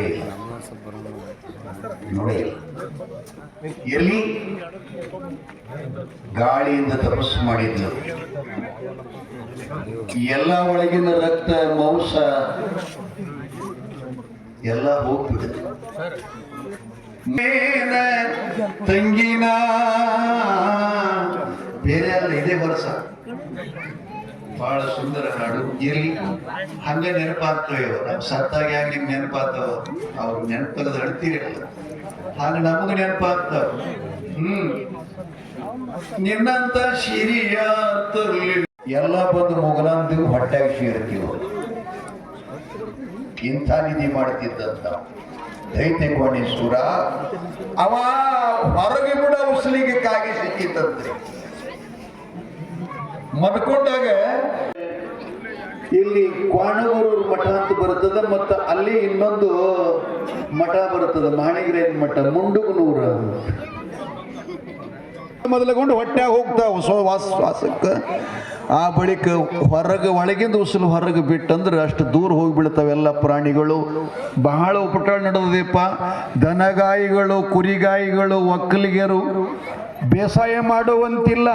ಕಂಡೇ ಇಲ್ಲ, ನೋಡಿ. ಎಲ್ಲಿ ಗಾಳಿಯಿಂದ ತಪಸ್ಸು ಮಾಡಿದ್ಲು, ಎಲ್ಲ ಒಳಗಿನ ರಕ್ತ ಮಾಂಸ ಎಲ್ಲ ಹೋಗ್ಬಿಡುತ್ತೆ. ತಂಗಿನ ಬೇರೆ ಅಲ್ಲ, ಇದೇ ವರ್ಷ ಬಹಳ ಸುಂದರ ಹಾಡು. ಇರ್ಲಿ, ಹಂಗ ನೆನಪಾಗ್ತವೆ. ನಮ್ ಸತ್ತಾಗ ಯಾಕೆ ನಿಮ್ಗೆ ನೆನಪಾಗ್ತಾವ? ಅವ್ರು ನೆನಪು ತೆಗೆದು ಅಳ್ತೀರಲ್ಲ, ಹಾಗ ನಮಗ ನೆನಪಾಗ್ತಾವ. ನಿನ್ನಂತ ಶಿರಿಯ ತರ್ಲಿ ಎಲ್ಲ ಬಂದು ಮೊಗಲಂದು ಹೊಟ್ಟೆಗೆ ಸೇರ್ತೀವ. ಇಂಥ ನಿಧಿ ಮಾಡ್ತಿದ್ದಂತ ದೈತ್ಯ ಕೋಣೇಶ್ವರ ಅವ ಹೊರಗೆ ಬಿಡ ಉಸಲಿಗೆ ಕಾಗಿ ಸಿಕ್ಕಿತ್ತಂತೆ. ಮನ್ಕೊಂಡಾಗ ಇಲ್ಲಿ ಕ್ವಾಣಗೂರೂರು ಮಠ ಅಂತ ಬರ್ತದ, ಮತ್ತ ಅಲ್ಲಿ ಇನ್ನೊಂದು ಮಠ ಬರ್ತದ, ಮಾಣಿಗ್ರೇನ್ ಮಠ, ಮುಂಡುಗನೂರ. ಮೊದಲಗೊಂಡು ಹೊಟ್ಟೆ ಹೋಗ್ತಾವ ವಾಸಕ್ಕೆ. ಆ ಬಳಿಕ ಹೊರಗೆ ಒಳಗಿಂದ ಉಸಿಲು ಹೊರಗೆ ಬಿಟ್ಟಂದ್ರೆ ಅಷ್ಟು ದೂರ ಹೋಗಿಬಿಡ್ತಾವೆಲ್ಲ ಪ್ರಾಣಿಗಳು. ಬಹಳ ಉಪಟಾಳ ನಡೆದದಪ್ಪ. ದನಗಾಯಿಗಳು, ಕುರಿಗಾಯಿಗಳು, ಒಕ್ಕಲಿಗರು ಬೇಸಾಯ ಮಾಡುವಂತಿಲ್ಲ.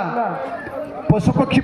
ಪಶು ಪಕ್ಷಿ